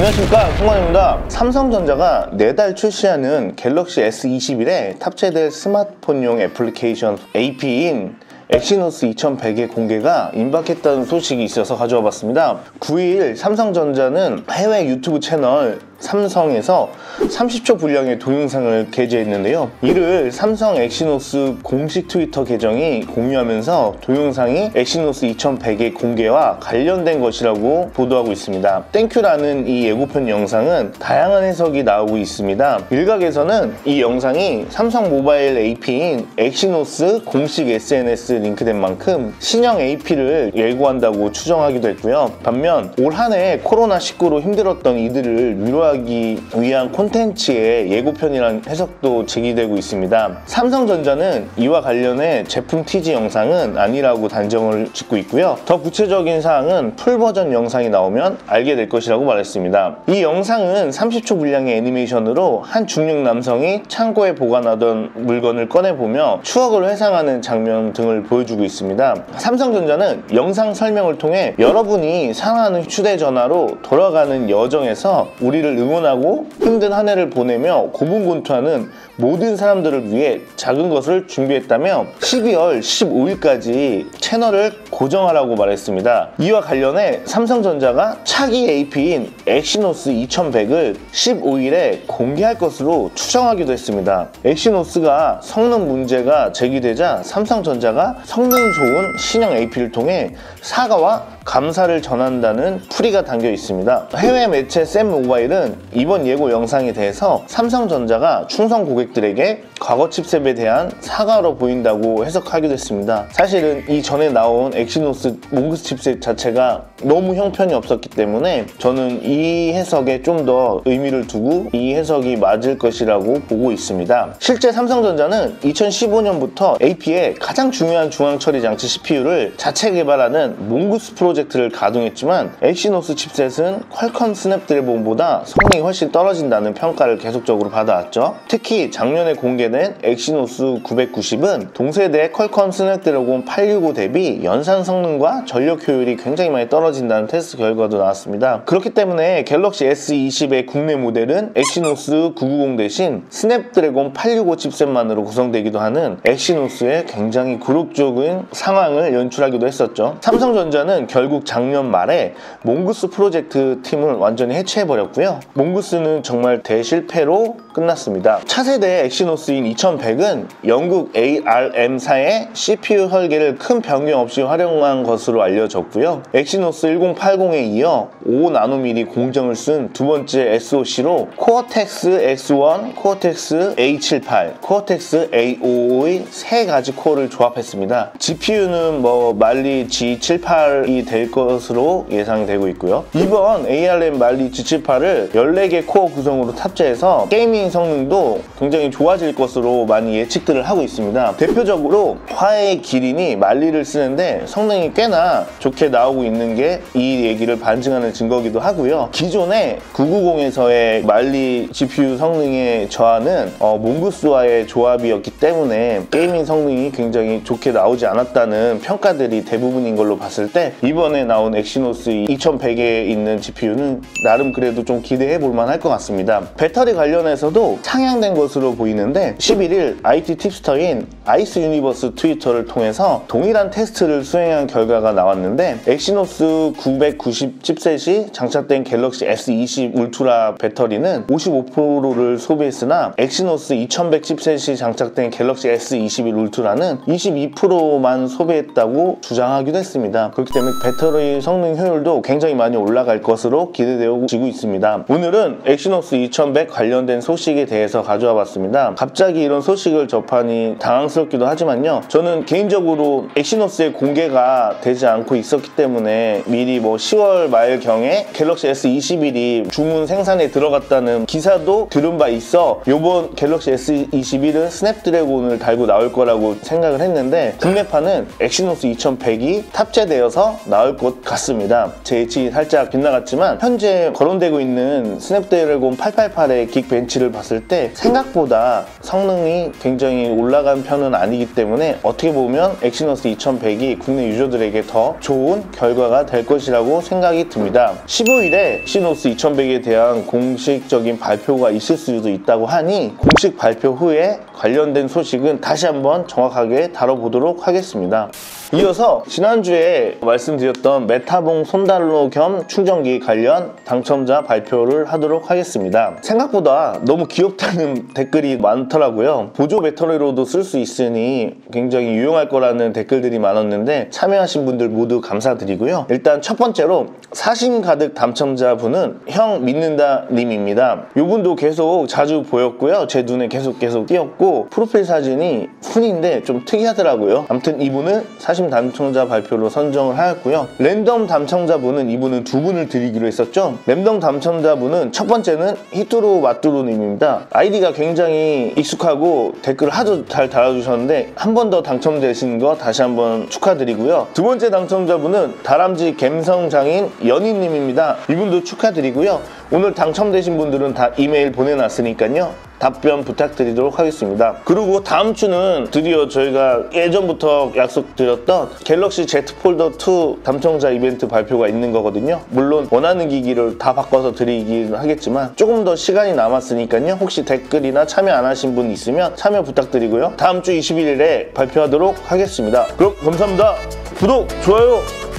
안녕하십니까, 송관입니다. 삼성전자가 내달 출시하는 갤럭시 S21에 탑재될 스마트폰용 애플리케이션 AP인 엑시노스 2100의 공개가 임박했다는 소식이 있어서 가져와 봤습니다. 9일 삼성전자는 해외 유튜브 채널 삼성에서 30초 분량의 동영상을 게재했는데요. 이를 삼성 엑시노스 공식 트위터 계정이 공유하면서 동영상이 엑시노스 2100의 공개와 관련된 것이라고 보도하고 있습니다. 땡큐라는 이 예고편 영상은 다양한 해석이 나오고 있습니다. 일각에서는 이 영상이 삼성 모바일 AP인 엑시노스 공식 SNS 링크된 만큼 신형 AP를 예고한다고 추정하기도 했고요. 반면 올 한 해 코로나19로 힘들었던 이들을 위로하기 위한 콘텐츠의 예고편이라는 해석도 제기되고 있습니다. 삼성전자는 이와 관련해 제품 티즈 영상은 아니라고 단정을 짓고 있고요. 더 구체적인 사항은 풀버전 영상이 나오면 알게 될 것이라고 말했습니다. 이 영상은 30초 분량의 애니메이션으로 한 중년 남성이 창고에 보관하던 물건을 꺼내보며 추억을 회상하는 장면 등을 보여주고 있습니다. 삼성전자는 영상 설명을 통해 여러분이 사랑하는 휴대전화로 돌아가는 여정에서 우리를 응원하고 힘든 한 해를 보내며 고군분투하는 모든 사람들을 위해 작은 것을 준비했다며 12월 15일까지 채널을 고정하라고 말했습니다. 이와 관련해 삼성전자가 차기 AP인 엑시노스 2100을 15일에 공개할 것으로 추정하기도 했습니다. 엑시노스가 성능 문제가 제기되자 삼성전자가 성능 좋은 신형 AP를 통해 사과와 감사를 전한다는 풀이가 담겨 있습니다. 해외 매체 샘모바일은 이번 예고 영상에 대해서 삼성전자가 충성 고객들에게 과거 칩셋에 대한 사과로 보인다고 해석하기도 했습니다. 사실은 이전에 나온 엑시노스 몽고스 칩셋 자체가 너무 형편이 없었기 때문에 저는 이 해석에 좀 더 의미를 두고 이 해석이 맞을 것이라고 보고 있습니다. 실제 삼성전자는 2015년부터 AP의 가장 중요한 중앙처리 장치 CPU를 자체 개발하는 몽고스 프로젝트를 가동했지만 엑시노스 칩셋은 퀄컴 스냅드래곤보다 성능이 훨씬 떨어진다는 평가를 계속적으로 받아왔죠. 특히 작년에 공개된 엑시노스 990은 동세대 퀄컴 스냅드래곤 865 대비 연산 성능과 전력 효율이 굉장히 많이 떨어진다는 테스트 결과도 나왔습니다. 그렇기 때문에 갤럭시 S20의 국내 모델은 엑시노스 990 대신 스냅드래곤 865 칩셋만으로 구성되기도 하는 엑시노스의 굉장히 굴욕적인 상황을 연출하기도 했었죠. 삼성전자는 결국 작년 말에 몽고스 프로젝트 팀을 완전히 해체해버렸고요. 몽고스는 정말 대실패로 끝났습니다. 차세대 엑시노스인 2100은 영국 ARM사의 CPU 설계를 큰 변경 없이 활용한 것으로 알려졌고요. 엑시노스 1080에 이어 5나노미리 공정을 쓴 두 번째 SoC로 코어텍스 X1, 코어텍스 A78, 코어텍스 A55의 세 가지 코어를 조합했습니다. GPU는 말리 G78이 될 것으로 예상이 되고 있고요. 이번 ARM 말리 G78을 14개 코어 구성으로 탑재해서 게이밍 성능도 굉장히 좋아질 것으로 많이 예측들을 하고 있습니다. 대표적으로 화웨이 기린이 말리를 쓰는데 성능이 꽤나 좋게 나오고 있는 게 이 얘기를 반증하는 증거기도 하고요. 기존의 990에서의 말리 GPU 성능의 저하는 몽고스와의 조합이었기 때문에 게이밍 성능이 굉장히 좋게 나오지 않았다는 평가들이 대부분인 걸로 봤을 때 이번에 나온 엑시노스 2100에 있는 GPU는 나름 그래도 좀 기대해 볼 만할 것 같습니다. 배터리 관련해서도 상향된 것으로 보이는데 11일 IT 팁스터인 아이스 유니버스 트위터를 통해서 동일한 테스트를 수행한 결과가 나왔는데 엑시노스 990 칩셋이 장착된 갤럭시 S20 울트라 배터리는 55%를 소비했으나 엑시노스 2100 칩셋이 장착된 갤럭시 S21 울트라는 22%만 소비했다고 주장하기도 했습니다. 그렇기 때문에 배터리 성능 효율도 굉장히 많이 올라갈 것으로 기대되어지고 있습니다. 오늘은 엑시노스 2100 관련된 소식에 대해서 가져와 봤습니다. 갑자기 이런 소식을 접하니 당황스럽기도 하지만요. 저는 개인적으로 엑시노스의 공개가 되지 않고 있었기 때문에 미리 10월 말경에 갤럭시 S21이 주문 생산에 들어갔다는 기사도 들은 바 있어 이번 갤럭시 S21은 스냅드래곤을 달고 나올 거라고 생각을 했는데 국내판은 엑시노스 2100이 탑재되어서 나올 것 같습니다. 제 예측이 살짝 빗나갔지만 현재 거론되고 있는 스냅드래곤 888의 긱벤치를 봤을 때 생각보다 성능이 굉장히 올라간 편 버전은 아니기 때문에 어떻게 보면 엑시노스 2100이 국내 유저들에게 더 좋은 결과가 될 것이라고 생각이 듭니다. 15일에 엑시노스 2100에 대한 공식적인 발표가 있을 수도 있다고 하니 공식 발표 후에 관련된 소식은 다시 한번 정확하게 다뤄보도록 하겠습니다. 이어서 지난주에 말씀드렸던 메타봉 손단로 겸 충전기 관련 당첨자 발표를 하도록 하겠습니다. 생각보다 너무 귀엽다는 댓글이 많더라고요. 보조 배터리로도 쓸 수 있으니 굉장히 유용할 거라는 댓글들이 많았는데 참여하신 분들 모두 감사드리고요. 일단 첫 번째로 사심 가득 당첨자분은 형 믿는다 님입니다. 이분도 계속 자주 보였고요. 제 눈에 계속 띄었고 프로필 사진이 훈인데 좀 특이하더라고요. 아무튼 이분은 사심 당첨자 발표로 선정을 하였고요. 랜덤 당첨자분은 이분은 두 분을 드리기로 했었죠. 랜덤 당첨자분은 첫 번째는 히뚜루 마뚜루 님입니다. 아이디가 굉장히 익숙하고 댓글을 하도 잘 달아주셨는데 한 번 더 당첨되신 거 다시 한번 축하드리고요. 두 번째 당첨자분은 다람쥐 갬성장인 연희님입니다. 이분도 축하드리고요. 오늘 당첨되신 분들은 다 이메일 보내놨으니까요. 답변 부탁드리도록 하겠습니다. 그리고 다음 주는 드디어 저희가 예전부터 약속드렸던 갤럭시 Z 폴더 2 당첨자 이벤트 발표가 있는 거거든요. 물론 원하는 기기를 다 바꿔서 드리긴 하겠지만 조금 더 시간이 남았으니까요. 혹시 댓글이나 참여 안 하신 분 있으면 참여 부탁드리고요. 다음 주 21일에 발표하도록 하겠습니다. 그럼 감사합니다. 구독, 좋아요